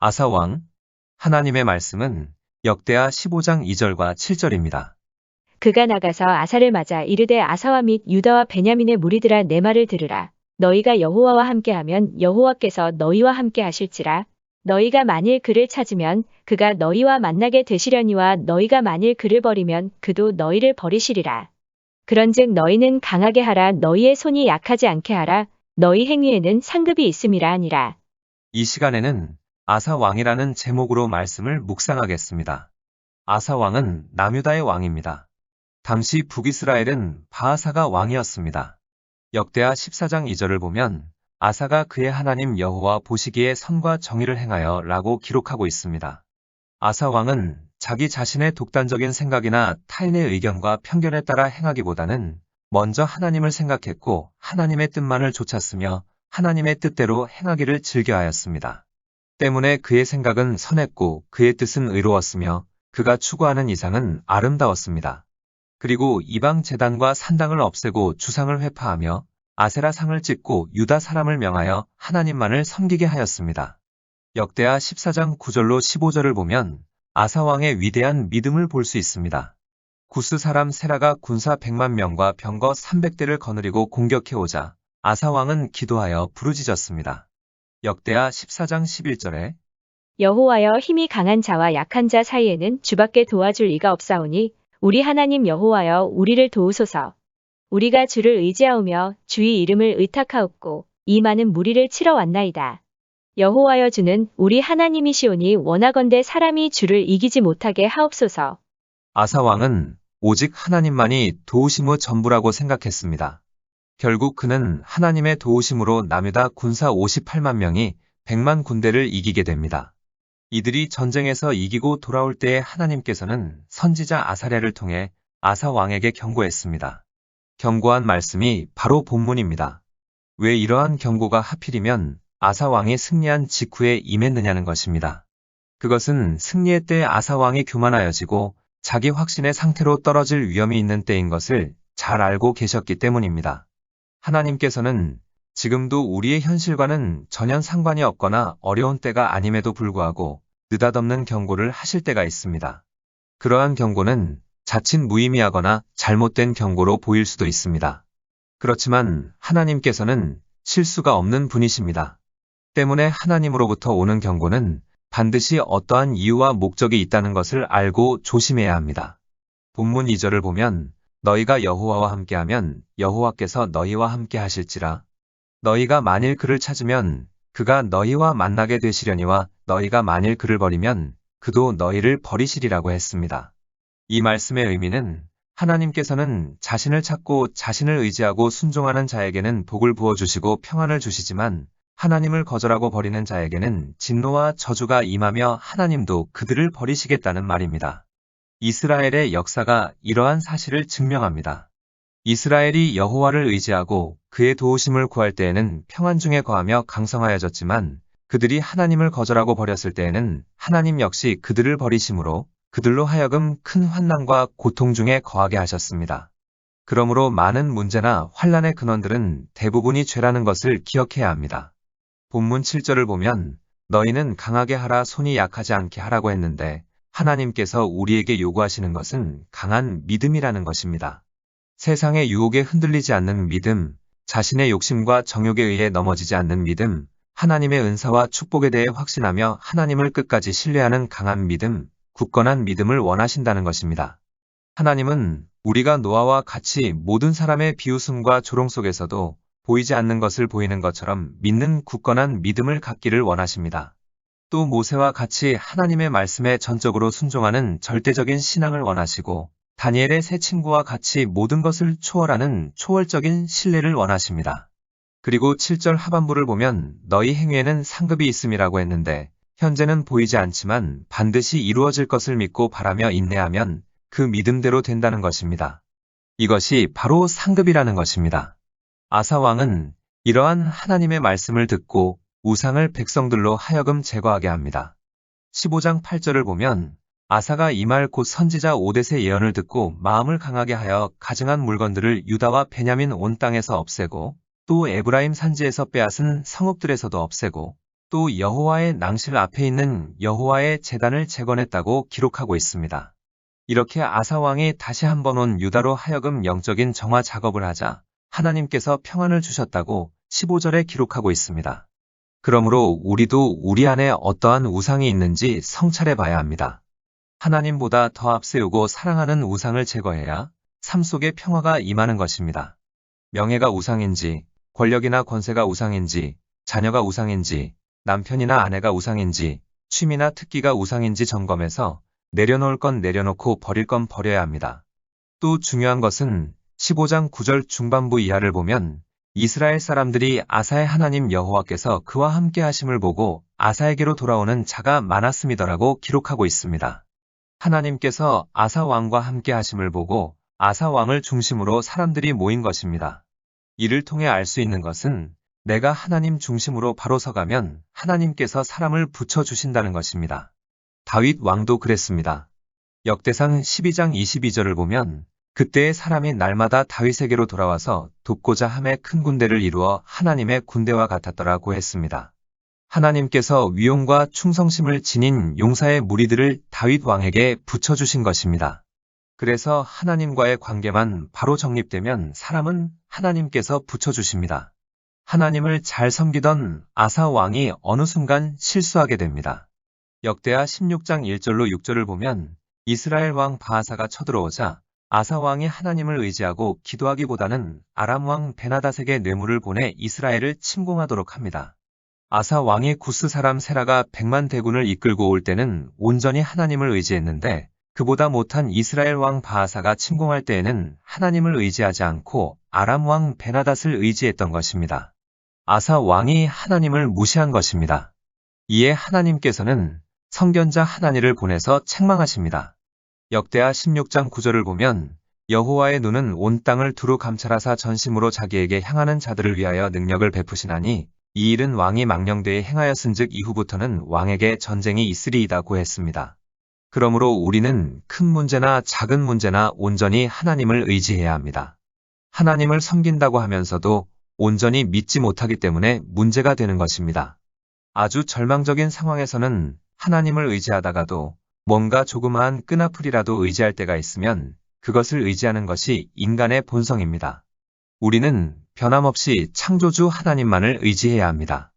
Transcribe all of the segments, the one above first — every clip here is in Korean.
아사 왕, 하나님의 말씀은 역대하 15장 2절과 7절입니다. 그가 나가서 아사를 맞아 이르되 아사와 및 유다와 베냐민의 무리들아 내 말을 들으라. 너희가 여호와와 함께하면 여호와께서 너희와 함께 하실지라. 너희가 만일 그를 찾으면 그가 너희와 만나게 되시려니와 너희가 만일 그를 버리면 그도 너희를 버리시리라. 그런즉 너희는 강하게 하라. 너희의 손이 약하지 않게 하라. 너희 행위에는 상급이 있음이라 하니라. 이 시간에는 아사 왕이라는 제목으로 말씀을 묵상하겠습니다. 아사 왕은 남유다의 왕입니다. 당시 북이스라엘은 바하사가 왕이었습니다. 역대하 14장 2절을 보면 아사가 그의 하나님 여호와 보시기에 선과 정의를 행하여 라고 기록하고 있습니다. 아사 왕은 자기 자신의 독단적인 생각이나 타인의 의견과 편견에 따라 행하기보다는 먼저 하나님을 생각했고 하나님의 뜻만을 좇았으며 하나님의 뜻대로 행하기를 즐겨하였습니다. 때문에 그의 생각은 선했고 그의 뜻은 의로웠으며 그가 추구하는 이상은 아름다웠습니다. 그리고 이방 제단과 산당을 없애고 주상을 회파하며 아세라 상을 찍고 유다 사람을 명하여 하나님만을 섬기게 하였습니다. 역대하 14장 9절로 15절을 보면 아사 왕의 위대한 믿음을 볼 수 있습니다. 구스 사람 세라가 군사 100만 명과 병거 300대를 거느리고 공격해오자 아사 왕은 기도하여 부르짖었습니다. 역대하 14장 11절에 여호와여 힘이 강한 자와 약한 자 사이에는 주밖에 도와줄 이가 없사오니 우리 하나님 여호와여 우리를 도우소서. 우리가 주를 의지하오며 주의 이름을 의탁하옵고 이 많은 무리를 치러 왔나이다. 여호와여 주는 우리 하나님이시오니 원하건대 사람이 주를 이기지 못하게 하옵소서. 아사 왕은 오직 하나님만이 도우심의 전부라고 생각했습니다. 결국 그는 하나님의 도우심으로 남유다 군사 58만 명이 100만 군대를 이기게 됩니다. 이들이 전쟁에서 이기고 돌아올 때에 하나님께서는 선지자 아사랴를 통해 아사 왕에게 경고했습니다. 경고한 말씀이 바로 본문입니다. 왜 이러한 경고가 하필이면 아사 왕이 승리한 직후에 임했느냐는 것입니다. 그것은 승리의 때에 아사 왕이 교만하여지고 자기 확신의 상태로 떨어질 위험이 있는 때인 것을 잘 알고 계셨기 때문입니다. 하나님께서는 지금도 우리의 현실과는 전혀 상관이 없거나 어려운 때가 아님에도 불구하고 느닷없는 경고를 하실 때가 있습니다. 그러한 경고는 자칫 무의미하거나 잘못된 경고로 보일 수도 있습니다. 그렇지만 하나님께서는 실수가 없는 분이십니다. 때문에 하나님으로부터 오는 경고는 반드시 어떠한 이유와 목적이 있다는 것을 알고 조심해야 합니다. 본문 2절을 보면 너희가 여호와와 함께하면 여호와께서 너희와 함께 하실지라. 너희가 만일 그를 찾으면 그가 너희와 만나게 되시려니와 너희가 만일 그를 버리면 그도 너희를 버리시리라고 했습니다. 이 말씀의 의미는 하나님께서는 자신을 찾고 자신을 의지하고 순종하는 자에게는 복을 부어주시고 평안을 주시지만 하나님을 거절하고 버리는 자에게는 진노와 저주가 임하며 하나님도 그들을 버리시겠다는 말입니다. 이스라엘의 역사가 이러한 사실을 증명합니다. 이스라엘이 여호와를 의지하고 그의 도우심을 구할 때에는 평안 중에 거하며 강성하여졌지만 그들이 하나님을 거절하고 버렸을 때에는 하나님 역시 그들을 버리심으로 그들로 하여금 큰 환난과 고통 중에 거하게 하셨습니다. 그러므로 많은 문제나 환난의 근원들은 대부분이 죄라는 것을 기억해야 합니다. 본문 7절을 보면 너희는 강하게 하라 손이 약하지 않게 하라고 했는데 하나님께서 우리에게 요구하시는 것은 강한 믿음이라는 것입니다. 세상의 유혹에 흔들리지 않는 믿음, 자신의 욕심과 정욕에 의해 넘어지지 않는 믿음, 하나님의 은사와 축복에 대해 확신하며 하나님을 끝까지 신뢰하는 강한 믿음, 굳건한 믿음을 원하신다는 것입니다. 하나님은 우리가 노아와 같이 모든 사람의 비웃음과 조롱 속에서도 보이지 않는 것을 보이는 것처럼 믿는 굳건한 믿음을 갖기를 원하십니다. 또 모세와 같이 하나님의 말씀에 전적으로 순종하는 절대적인 신앙을 원하시고 다니엘의 세 친구와 같이 모든 것을 초월하는 초월적인 신뢰를 원하십니다. 그리고 7절 하반부를 보면 너희 행위에는 상급이 있음이라고 했는데 현재는 보이지 않지만 반드시 이루어질 것을 믿고 바라며 인내하면 그 믿음대로 된다는 것입니다. 이것이 바로 상급이라는 것입니다. 아사 왕은 이러한 하나님의 말씀을 듣고 우상을 백성들로 하여금 제거하게 합니다. 15장 8절을 보면 아사가 이 말 곧 선지자 오뎃의 예언을 듣고 마음을 강하게 하여 가증한 물건들을 유다와 베냐민 온 땅에서 없애고 또 에브라임 산지에서 빼앗은 성읍들에서도 없애고 또 여호와의 낭실 앞에 있는 여호와의 제단을 재건했다고 기록하고 있습니다. 이렇게 아사 왕이 다시 한번 온 유다로 하여금 영적인 정화 작업을 하자 하나님께서 평안을 주셨다고 15절에 기록하고 있습니다. 그러므로 우리도 우리 안에 어떠한 우상이 있는지 성찰해 봐야 합니다. 하나님보다 더 앞세우고 사랑하는 우상을 제거해야 삶 속에 평화가 임하는 것입니다. 명예가 우상인지, 권력이나 권세가 우상인지, 자녀가 우상인지, 남편이나 아내가 우상인지, 취미나 특기가 우상인지 점검해서 내려놓을 건 내려놓고 버릴 건 버려야 합니다. 또 중요한 것은 15장 9절 중반부 이하를 보면 이스라엘 사람들이 아사의 하나님 여호와께서 그와 함께 하심을 보고 아사에게로 돌아오는 자가 많았음이더라고 기록하고 있습니다. 하나님께서 아사 왕과 함께 하심을 보고 아사 왕을 중심으로 사람들이 모인 것입니다. 이를 통해 알 수 있는 것은 내가 하나님 중심으로 바로 서가면 하나님께서 사람을 붙여주신다는 것입니다. 다윗 왕도 그랬습니다. 역대상 12장 22절을 보면 그때의 사람이 날마다 다윗에게로 돌아와서 돕고자 함에 큰 군대를 이루어 하나님의 군대와 같았더라고 했습니다. 하나님께서 위엄과 충성심을 지닌 용사의 무리들을 다윗 왕에게 붙여주신 것입니다. 그래서 하나님과의 관계만 바로 정립되면 사람은 하나님께서 붙여주십니다. 하나님을 잘 섬기던 아사 왕이 어느 순간 실수하게 됩니다. 역대하 16장 1절로 6절을 보면 이스라엘 왕 바하사가 쳐들어오자 아사 왕이 하나님을 의지하고 기도하기보다는 아람 왕 베나닷에게 뇌물을 보내 이스라엘을 침공하도록 합니다. 아사 왕이 구스 사람 세라가 100만 대군을 이끌고 올 때는 온전히 하나님을 의지했는데 그보다 못한 이스라엘 왕 바하사가 침공할 때에는 하나님을 의지하지 않고 아람 왕 베나닷을 의지했던 것입니다. 아사 왕이 하나님을 무시한 것입니다. 이에 하나님께서는 선견자 하나니를 보내서 책망하십니다. 역대하 16장 9절을 보면 여호와의 눈은 온 땅을 두루 감찰하사 전심으로 자기에게 향하는 자들을 위하여 능력을 베푸시나니 이 일은 왕이 망령되이 행하였은즉 이후부터는 왕에게 전쟁이 있으리이다고 했습니다. 그러므로 우리는 큰 문제나 작은 문제나 온전히 하나님을 의지해야 합니다. 하나님을 섬긴다고 하면서도 온전히 믿지 못하기 때문에 문제가 되는 것입니다. 아주 절망적인 상황에서는 하나님을 의지하다가도 뭔가 조그마한 끈아풀이라도 의지할 때가 있으면 그것을 의지하는 것이 인간의 본성입니다. 우리는 변함없이 창조주 하나님만을 의지해야 합니다.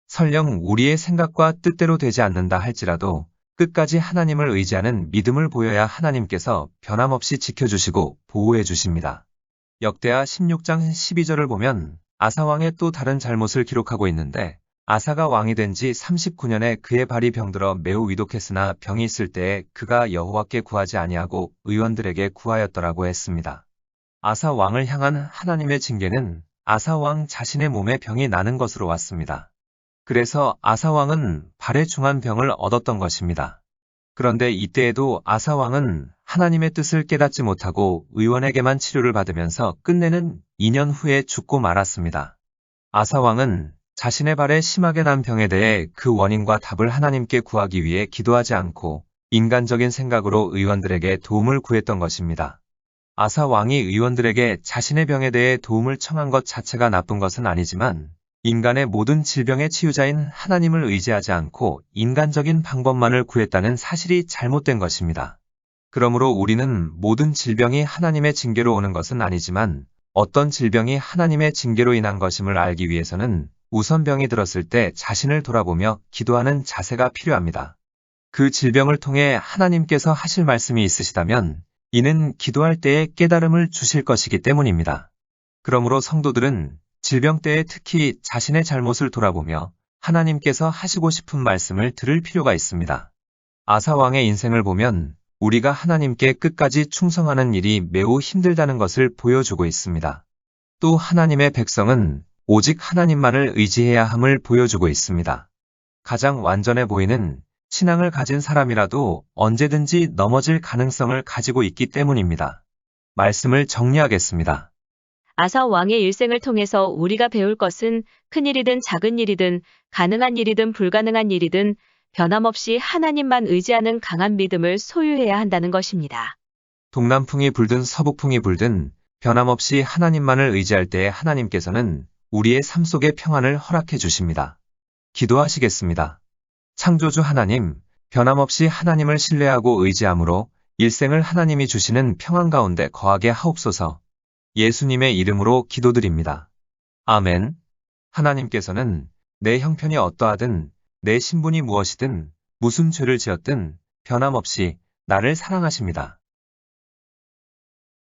설령 우리의 생각과 뜻대로 되지 않는다 할지라도 끝까지 하나님을 의지하는 믿음을 보여야 하나님께서 변함없이 지켜주시고 보호해 주십니다. 역대하 16장 12절을 보면 아사왕의 또 다른 잘못을 기록하고 있는데 아사가 왕이 된 지 39년에 그의 발이 병들어 매우 위독했으나 병이 있을 때에 그가 여호와께 구하지 아니하고 의원들에게 구하였더라고 했습니다. 아사 왕을 향한 하나님의 징계는 아사 왕 자신의 몸에 병이 나는 것으로 왔습니다. 그래서 아사 왕은 발에 중한 병을 얻었던 것입니다. 그런데 이때에도 아사 왕은 하나님의 뜻을 깨닫지 못하고 의원에게만 치료를 받으면서 끝내는 2년 후에 죽고 말았습니다. 아사 왕은 자신의 발에 심하게 난 병에 대해 그 원인과 답을 하나님께 구하기 위해 기도하지 않고 인간적인 생각으로 의원들에게 도움을 구했던 것입니다. 아사 왕이 의원들에게 자신의 병에 대해 도움을 청한 것 자체가 나쁜 것은 아니지만 인간의 모든 질병의 치유자인 하나님을 의지하지 않고 인간적인 방법만을 구했다는 사실이 잘못된 것입니다. 그러므로 우리는 모든 질병이 하나님의 징계로 오는 것은 아니지만 어떤 질병이 하나님의 징계로 인한 것임을 알기 위해서는 우선 병이 들었을 때 자신을 돌아보며 기도하는 자세가 필요합니다. 그 질병을 통해 하나님께서 하실 말씀이 있으시다면 이는 기도할 때에 깨달음을 주실 것이기 때문입니다. 그러므로 성도들은 질병 때에 특히 자신의 잘못을 돌아보며 하나님께서 하시고 싶은 말씀을 들을 필요가 있습니다. 아사 왕의 인생을 보면 우리가 하나님께 끝까지 충성하는 일이 매우 힘들다는 것을 보여주고 있습니다. 또 하나님의 백성은 오직 하나님만을 의지해야 함을 보여주고 있습니다. 가장 완전해 보이는 신앙을 가진 사람이라도 언제든지 넘어질 가능성을 가지고 있기 때문입니다. 말씀을 정리하겠습니다. 아사 왕의 일생을 통해서 우리가 배울 것은 큰 일이든 작은 일이든 가능한 일이든 불가능한 일이든 변함없이 하나님만 의지하는 강한 믿음을 소유해야 한다는 것입니다. 동남풍이 불든 서북풍이 불든 변함없이 하나님만을 의지할 때 하나님께서는 우리의 삶 속에 평안을 허락해 주십니다. 기도하시겠습니다. 창조주 하나님, 변함없이 하나님을 신뢰하고 의지함으로 일생을 하나님이 주시는 평안 가운데 거하게 하옵소서. 예수님의 이름으로 기도드립니다. 아멘. 하나님께서는 내 형편이 어떠하든, 내 신분이 무엇이든, 무슨 죄를 지었든 변함없이 나를 사랑하십니다.